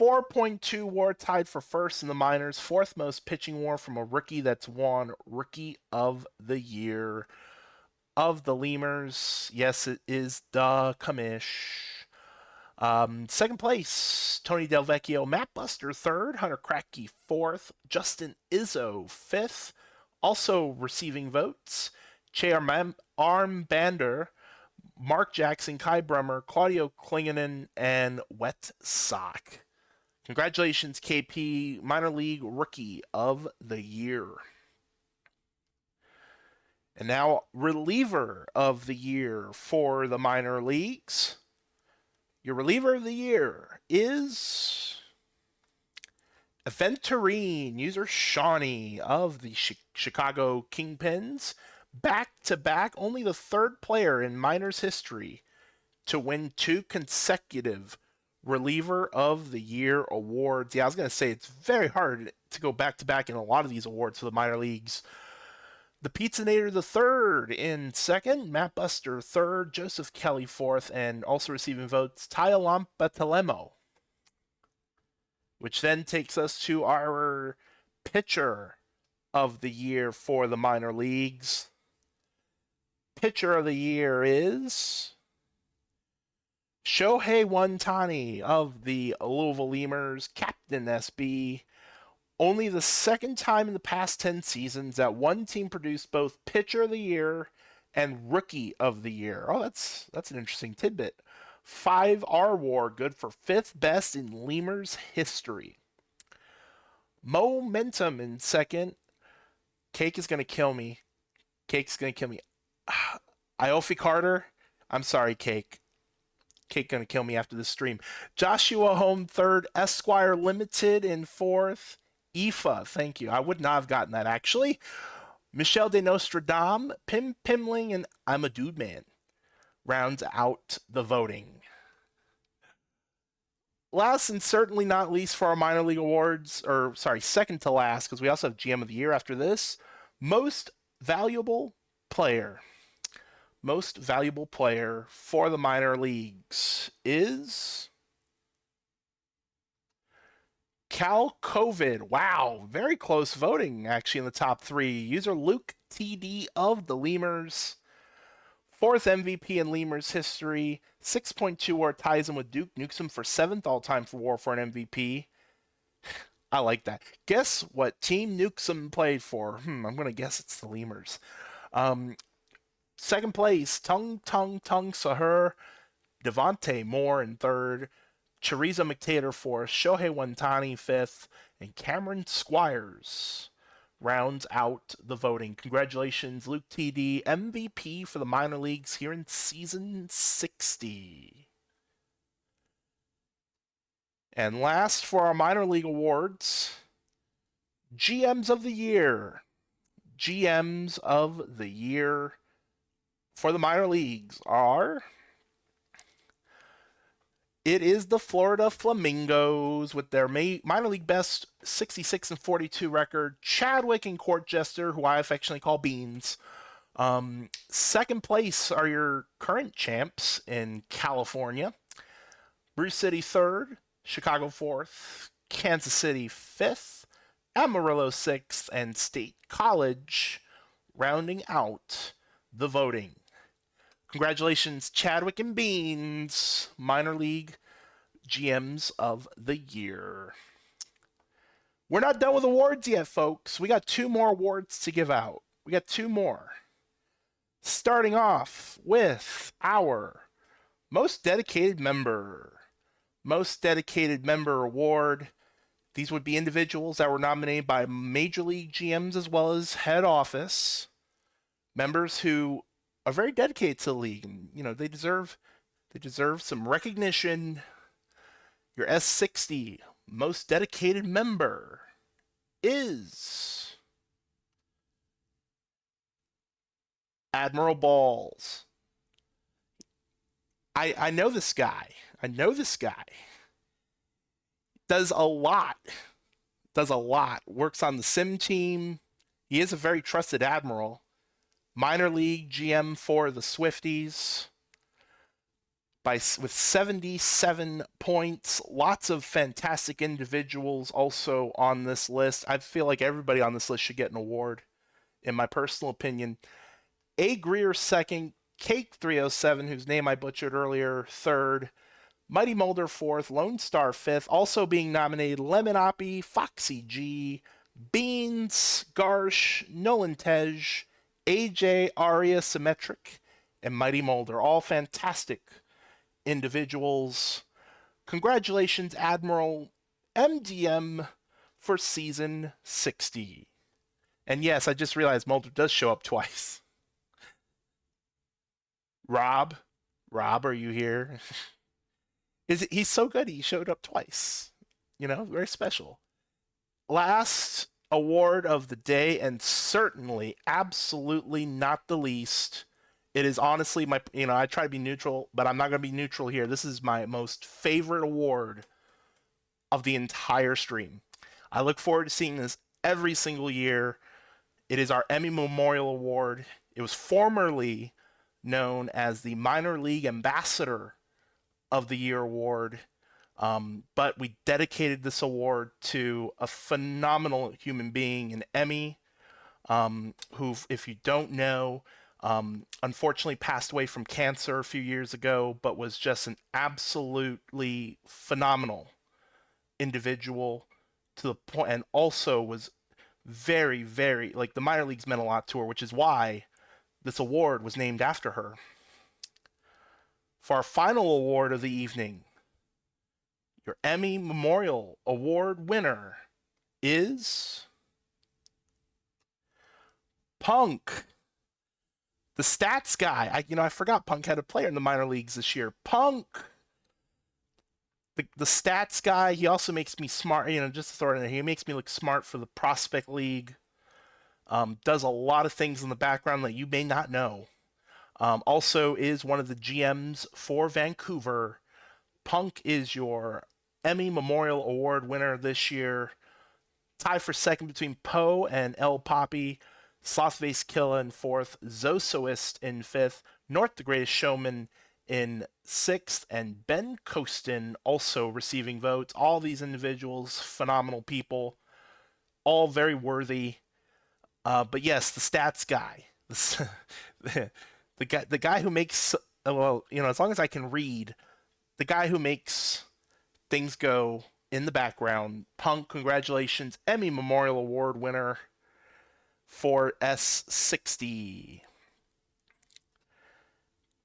A: 4.2 WAR, tied for first in the minors. Fourth most pitching WAR from a rookie that's won Rookie of the Year of the Lemurs. Yes, it is the commish. Second place, Tony Delvecchio, Matt Buster third, Hunter Kracky fourth, Justin Izzo fifth. Also receiving votes, Che Armbander, Mark Jackson, Kai Brummer, Claudio Klingonen, and Wet Sock. Congratulations, KP, Minor League Rookie of the Year. And now, reliever of the year for the minor leagues. Your reliever of the year is Aventurine, user Shawnee of the Chicago Kingpins. Back to back, only the third player in minors history to win 2 consecutive reliever of the year awards. Yeah, I was going to say it's very hard to go back to back in a lot of these awards for the minor leagues. The Pizzanator the third in second, Matt Buster third, Joseph Kelly fourth, and also receiving votes, Taialampa Telemo. Which then takes us to our pitcher of the year for the minor leagues. Pitcher of the year is Shohei Ohtani of the Louisville Lemurs, Captain SB. Only the second time in the past 10 seasons that one team produced both Pitcher of the Year and Rookie of the Year. Oh, that's an interesting tidbit. 5 R WAR, good for 5th best in Lemurs history. Momentum in second. Cake is going to kill me. Cake's going to kill me. Iofi Carter. I'm sorry, Cake. Cake going to kill me after this stream. Joshua Home third. Esquire Limited in fourth. IFA, thank you. I would not have gotten that, actually. Michel de Nostradam, Pim Pimling, and I'm a Dude Man rounds out the voting. Last and certainly not least for our minor league awards, or sorry, second to last, because we also have GM of the Year after this. Most valuable player. Most valuable player for the minor leagues is Cal COVID. Wow, very close voting actually in the top 3. User Luke TD of the Lemurs. 4th MVP in Lemurs history. 6.2 WAR, ties him with Duke Newsom for 7th all-time for WAR for an MVP. I like that. Guess what team Newsom played for? I'm going to guess it's the Lemurs. Second place, Tung Sahur. Devontae Moore in third. Chorizo McTator fourth. Shohei Ohtani 5th. And Cameron Squires rounds out the voting. Congratulations, Luke TD, MVP for the minor leagues here in season 60. And last for our minor league awards, GMs of the year. GMs of the year for the minor leagues are... It is the Florida Flamingos with their minor league best 66-42 record. Chadwick and Court Jester, who I affectionately call Beans. Second place are your current champs in California. Bruce City third, Chicago fourth, Kansas City fifth, Amarillo sixth, and State College rounding out the voting. Congratulations, Chadwick and Beans, minor league GMs of the year. We're not done with awards yet, folks. We got 2 more awards to give out. We got 2 more. Starting off with our most dedicated member. Most dedicated member award. These would be individuals that were nominated by major league GMs as well as head office. Members who are very dedicated to the league, and they deserve some recognition. Your S60 most dedicated member is Admiral Balls. I know this guy. Does a lot. Works on the sim team. He is a very trusted admiral. Minor league GM for the Swifties with 77 points. Lots of fantastic individuals also on this list. I feel like everybody on this list should get an award, in my personal opinion. A. Greer second, Cake 307, whose name I butchered earlier, third, Mighty Mulder fourth, Lone Star fifth, also being nominated Lemon Oppie, Foxy G, Beans, Garsh, Nolan Tej, AJ, Aria, Symmetric, and Mighty Mulder. All fantastic individuals. Congratulations, Admiral MDM, for season 60. And yes, I just realized Mulder does show up twice. Rob, are you here? He's so good he showed up twice. Very special. Last award of the day, and certainly, absolutely not the least. It is honestly I try to be neutral, but I'm not going to be neutral here. This is my most favorite award of the entire stream. I look forward to seeing this every single year. It is our Emmy Memorial Award. It was formerly known as the Minor League Ambassador of the Year Award. But we dedicated this award to a phenomenal human being, an Emmy, who, if you don't know, unfortunately passed away from cancer a few years ago, but was just an absolutely phenomenal individual to the point, and also was very, very, like, the minor leagues meant a lot to her, which is why this award was named after her. For our final award of the evening, your Emmy Memorial Award winner is Punk, the stats guy. I forgot Punk had a player in the minor leagues this year. Punk, the stats guy. He also makes me smart. Just to throw it in there, he makes me look smart for the prospect league. Does a lot of things in the background that you may not know. Also is one of the GMs for Vancouver. Punk is your Emmy Memorial Award winner this year. Tie for second between Poe and El Poppy. Slothface Killa in fourth. Zosoist in fifth. North the Greatest Showman in sixth. And Ben Costin also receiving votes. All these individuals, phenomenal people. All very worthy. But yes, the stats guy. The guy who makes, as long as I can read, the guy who makes things go in the background. Punk, congratulations, Emmy Memorial Award winner for S60.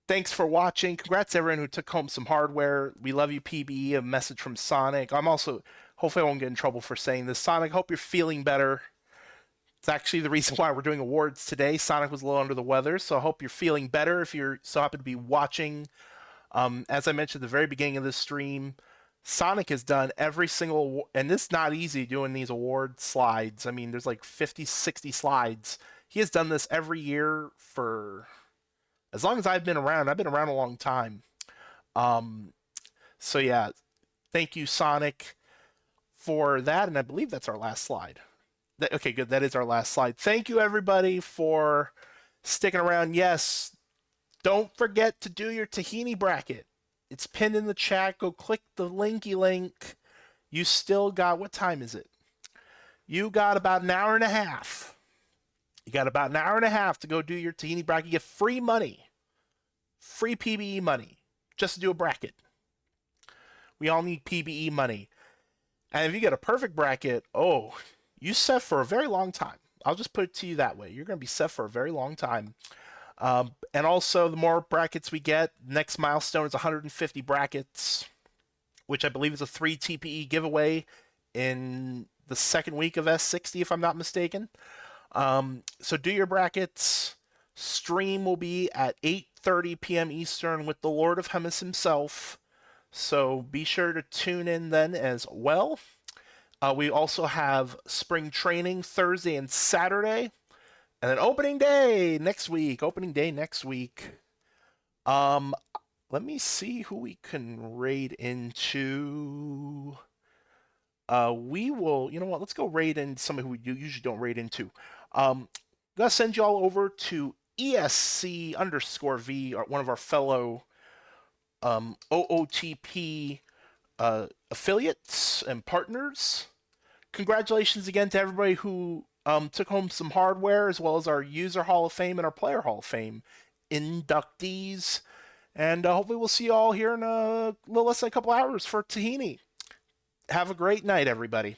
A: Thanks for watching. Congrats to everyone who took home some hardware. We love you, PBE. A message from Sonic. Hopefully I won't get in trouble for saying this. Sonic, hope you're feeling better. It's actually the reason why we're doing awards today. Sonic was a little under the weather, so I hope you're feeling better if you're so happy to be watching. As I mentioned at the very beginning of this stream, Sonic has done every single, and it's not easy doing these award slides. There's like 50, 60 slides. He has done this every year for as long as I've been around. I've been around a long time. So yeah, thank you, Sonic, for that, and I believe that's our last slide. Okay, good. That is our last slide. Thank you, everybody, for sticking around. Yes, don't forget to do your tahini bracket. It's pinned in the chat. Go click the linky link. You still got, what time is it? You got about an hour and a half. You got about an hour and a half to go do your tahini bracket. You get free money. Free PBE money. Just to do a bracket. We all need PBE money. And if you get a perfect bracket, you set for a very long time. I'll just put it to you that way. You're going to be set for a very long time. And also, the more brackets we get, next milestone is 150 brackets, which I believe is a 3 TPE giveaway in the second week of S60, if I'm not mistaken. So do your brackets. Stream will be at 8:30 p.m. Eastern with the Lord of Hummus himself. So be sure to tune in then as well. We also have spring training Thursday and Saturday. And then opening day next week. Let me see who we can raid into. We will, let's go raid in somebody who we usually don't raid into. I'm going to send you all over to ESC underscore V, one of our fellow OOTP affiliates and partners. Congratulations again to everybody who took home some hardware, as well as our User Hall of Fame and our Player Hall of Fame inductees. And hopefully we'll see you all here in a little less than a couple hours for Tahini. Have a great night, everybody.